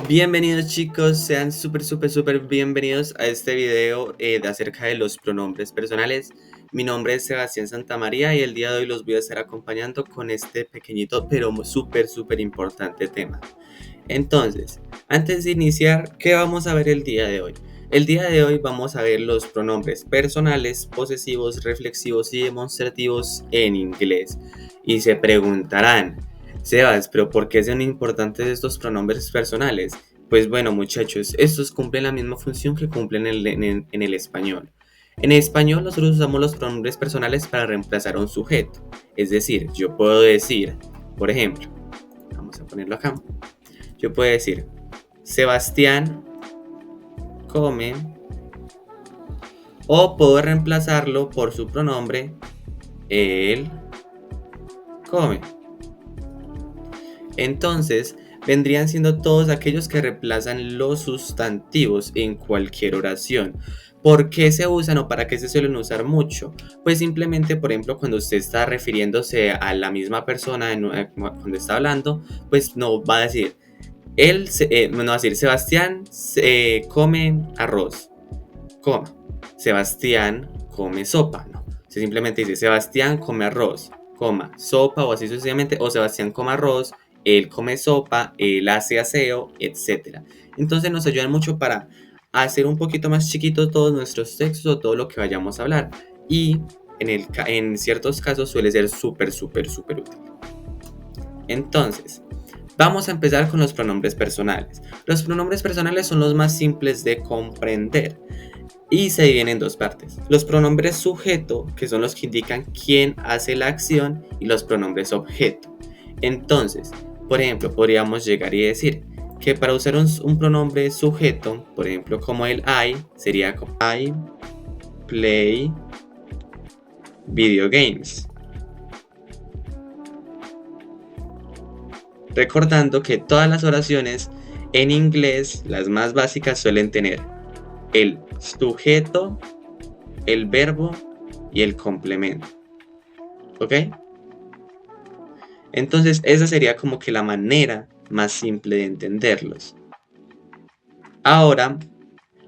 Bienvenidos chicos, sean súper bienvenidos a este video acerca de los pronombres personales. Mi nombre es Sebastián Santamaría y el día de hoy los voy a estar acompañando con este pequeñito pero súper importante tema. Entonces, antes de iniciar, ¿qué vamos a ver el día de hoy? El día de hoy vamos a ver los pronombres personales, posesivos, reflexivos y demostrativos en inglés. Y se preguntarán, Sebas, ¿pero por qué son importantes estos pronombres personales? Pues bueno, muchachos, estos cumplen la misma función que cumplen en el español. En español nosotros usamos los pronombres personales para reemplazar a un sujeto. Es decir, yo puedo decir, por ejemplo, vamos a ponerlo acá. Yo puedo decir, Sebastián come, o puedo reemplazarlo por su pronombre, él come. Entonces, vendrían siendo todos aquellos que reemplazan los sustantivos en cualquier oración. ¿Por qué se usan o para qué se suelen usar mucho? Pues simplemente, por ejemplo, cuando usted está refiriéndose a la misma persona cuando está hablando, pues no va a decir, no va a decir, Sebastián come arroz, coma. Sebastián come sopa, no. Se simplemente dice, Sebastián come arroz, coma, sopa o así sucesivamente, o Sebastián come arroz, él come sopa, él hace aseo, etc. Entonces nos ayudan mucho para hacer un poquito más chiquitos todos nuestros textos o todo lo que vayamos a hablar. Y en ciertos casos suele ser súper útil. Entonces, vamos a empezar con los pronombres personales. Los pronombres personales son los más simples de comprender y se dividen en dos partes. Los pronombres sujeto, que son los que indican quién hace la acción, y los pronombres objeto. Entonces, por ejemplo, podríamos llegar y decir que para usar un pronombre sujeto, por ejemplo, como el I, sería como I play video games. Recordando que todas las oraciones en inglés, las más básicas, suelen tener el sujeto, el verbo y el complemento. ¿Ok? Entonces esa sería como que la manera más simple de entenderlos. Ahora,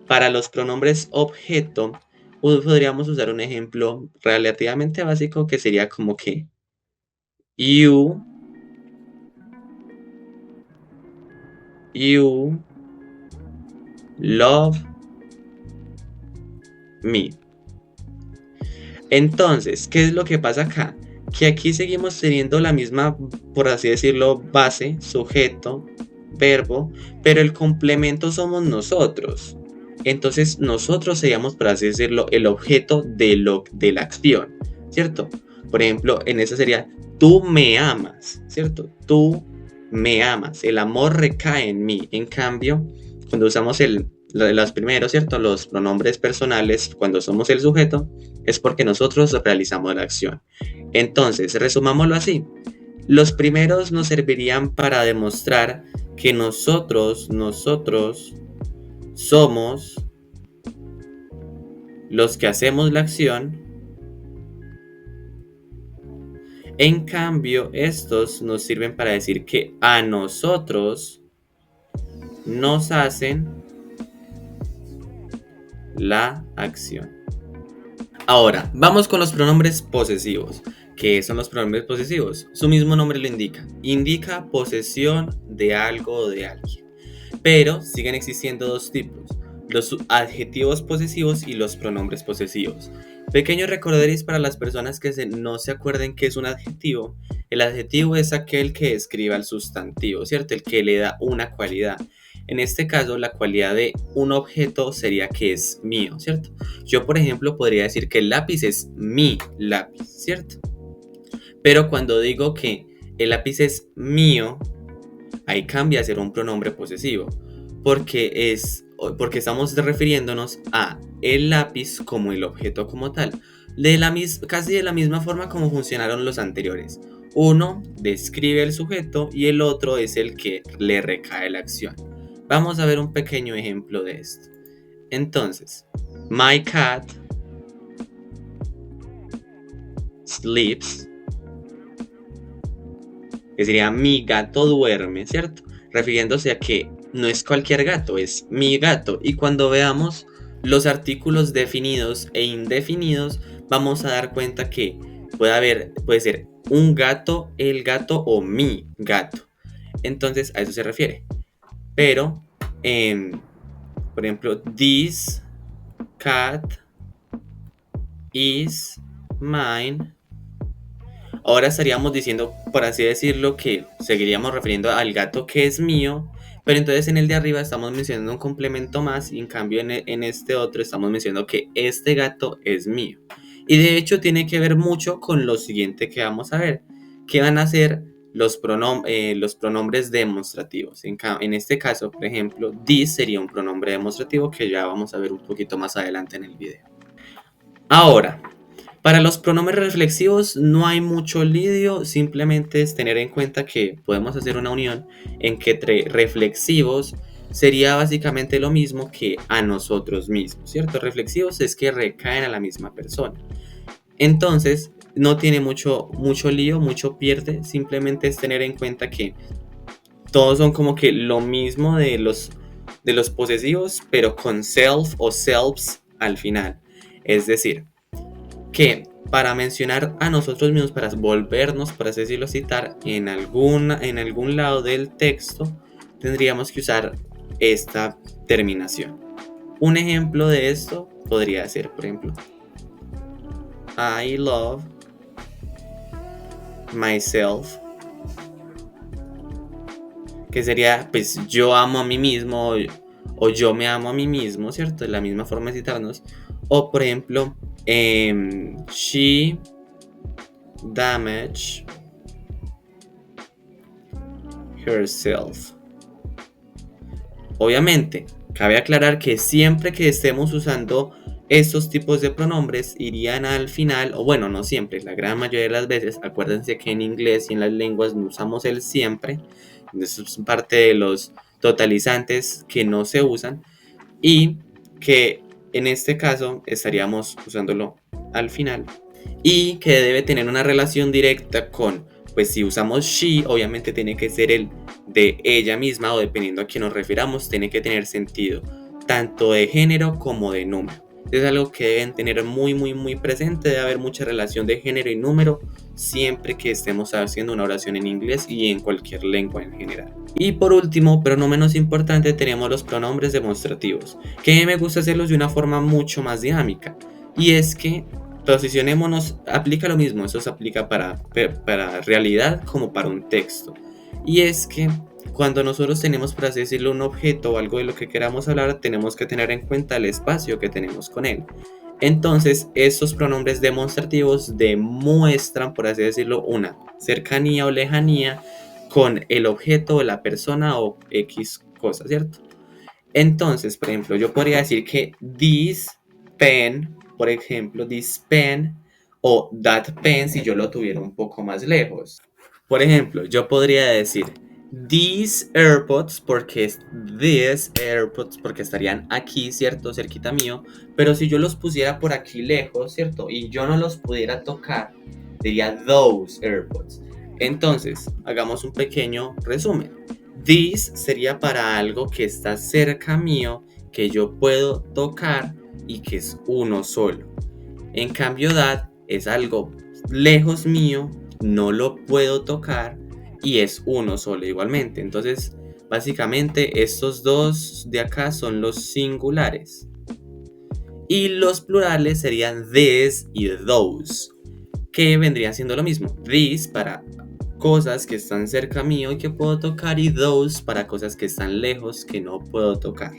para los pronombres objeto, podríamos usar un ejemplo relativamente básico que sería como que you love me. Entonces, ¿qué es lo que pasa acá? Que aquí seguimos teniendo la misma, por así decirlo, base, sujeto, verbo, pero el complemento somos nosotros. Entonces nosotros seríamos, por así decirlo, el objeto de la acción, ¿cierto? Por ejemplo, en esa sería, tú me amas, ¿cierto? Tú me amas, el amor recae en mí. En cambio, cuando usamos los primeros, ¿cierto? Los pronombres personales, cuando somos el sujeto, es porque nosotros realizamos la acción. Entonces, resumámoslo así. Los primeros nos servirían para demostrar que nosotros somos los que hacemos la acción. En cambio, estos nos sirven para decir que a nosotros nos hacen la acción. Ahora, vamos con los pronombres posesivos. ¿Qué son los pronombres posesivos? Su mismo nombre lo indica. Indica posesión de algo o de alguien. Pero siguen existiendo dos tipos: los adjetivos posesivos y los pronombres posesivos. Pequeño recorderis para las personas que no se acuerden qué es un adjetivo. El adjetivo es aquel que describe al sustantivo, ¿cierto? El que le da una cualidad. En este caso, la cualidad de un objeto sería que es mío, ¿cierto? Yo, por ejemplo, podría decir que el lápiz es mi lápiz, ¿cierto? Pero cuando digo que el lápiz es mío, ahí cambia a ser un pronombre posesivo, porque estamos refiriéndonos a el lápiz como el objeto como tal, casi de la misma forma como funcionaron los anteriores. Uno describe el sujeto y el otro es el que le recae la acción. Vamos a ver un pequeño ejemplo de esto. Entonces, my cat sleeps que sería mi gato duerme, ¿cierto? Refiriéndose a que no es cualquier gato, es mi gato. Y cuando veamos los artículos definidos e indefinidos, vamos a dar cuenta que puede ser un gato, el gato o mi gato. Entonces a eso se refiere. Pero, por ejemplo, this cat is mine. Ahora estaríamos diciendo, por así decirlo, que seguiríamos refiriendo al gato que es mío, pero entonces en el de arriba estamos mencionando un complemento más y en cambio en este otro estamos mencionando que este gato es mío. Y de hecho tiene que ver mucho con lo siguiente que vamos a ver, que van a ser los pronombres demostrativos. En este caso, por ejemplo, this sería un pronombre demostrativo que ya vamos a ver un poquito más adelante en el video. Ahora, para los pronombres reflexivos no hay mucho lidio, simplemente es tener en cuenta que podemos hacer una unión en que reflexivos sería básicamente lo mismo que a nosotros mismos, ¿cierto? Reflexivos es que recaen a la misma persona. Entonces, no tiene mucho lío, mucho pierde, simplemente es tener en cuenta que todos son como que lo mismo de los posesivos, pero con self o selves al final. Es decir, que para mencionar a nosotros mismos, para volvernos, por así decirlo, citar en algún lado del texto, tendríamos que usar esta terminación. Un ejemplo de esto podría ser, por ejemplo, I love myself, que sería, pues, yo amo a mí mismo o yo me amo a mí mismo, ¿cierto? De la misma forma de citarnos. O, por ejemplo, she damaged herself. Obviamente, cabe aclarar que siempre que estemos usando estos tipos de pronombres irían al final, o bueno, no siempre, la gran mayoría de las veces. Acuérdense que en inglés y en las lenguas no usamos el siempre. Eso es parte de los totalizantes que no se usan y que en este caso estaríamos usándolo al final y que debe tener una relación directa con, pues si usamos she, obviamente tiene que ser el de ella misma o dependiendo a quién nos refiramos, tiene que tener sentido tanto de género como de número. Es algo que deben tener muy presente, debe haber mucha relación de género y número siempre que estemos haciendo una oración en inglés y en cualquier lengua en general. Y por último, pero no menos importante, tenemos los pronombres demostrativos, que me gusta hacerlos de una forma mucho más dinámica. Y es que posicionémonos, aplica lo mismo, eso se aplica para realidad como para un texto. Y es que cuando nosotros tenemos, por así decirlo, un objeto o algo de lo que queramos hablar, tenemos que tener en cuenta el espacio que tenemos con él. Entonces, estos pronombres demostrativos demuestran, por así decirlo, una cercanía o lejanía con el objeto o la persona o X cosa, ¿cierto? Entonces, por ejemplo, yo podría decir que this pen, por ejemplo, this pen o that pen si yo lo tuviera un poco más lejos. Por ejemplo, yo podría decir these AirPods porque estarían aquí, ¿cierto? Cerquita mío. Pero si yo los pusiera por aquí lejos, ¿cierto? Y yo no los pudiera tocar, diría those AirPods. Entonces, hagamos un pequeño resumen. This sería para algo que está cerca mío, que yo puedo tocar y que es uno solo. En cambio, that es algo lejos mío, no lo puedo tocar y es uno solo igualmente. Entonces, básicamente estos dos de acá son los singulares. Y los plurales serían this y those, que vendrían siendo lo mismo. This para cosas que están cerca mío y que puedo tocar y those para cosas que están lejos que no puedo tocar.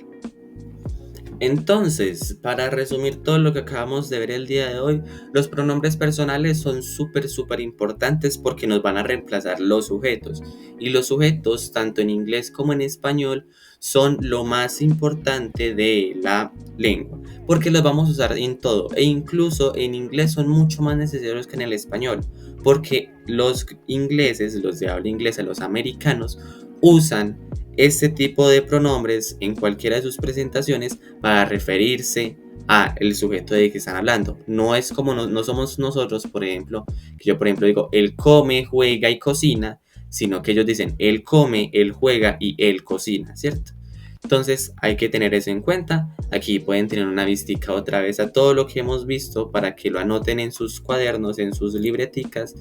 Entonces, para resumir todo lo que acabamos de ver el día de hoy, los pronombres personales son súper importantes porque nos van a reemplazar los sujetos. Y los sujetos, tanto en inglés como en español, son lo más importante de la lengua, porque los vamos a usar en todo. E incluso en inglés son mucho más necesarios que en el español, porque los ingleses, los de habla inglesa, los americanos, usan este tipo de pronombres en cualquiera de sus presentaciones para referirse a el sujeto de que están hablando. No es como no somos nosotros, por ejemplo, que yo por ejemplo digo él come, juega y cocina, sino que ellos dicen él come, él juega y él cocina, ¿cierto? Entonces hay que tener eso en cuenta. Aquí pueden tener una vistica otra vez a todo lo que hemos visto para que lo anoten en sus cuadernos, en sus libreticas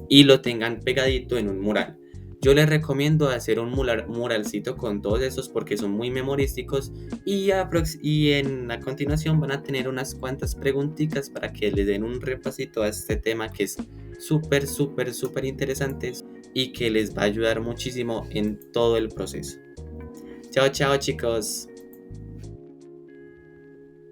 y lo tengan pegadito en un mural. Yo les recomiendo hacer un muralcito con todos esos porque son muy memorísticos y a continuación van a tener unas cuantas preguntitas para que les den un repasito a este tema que es súper, súper, súper interesante y que les va a ayudar muchísimo en todo el proceso. Chao, chao chicos.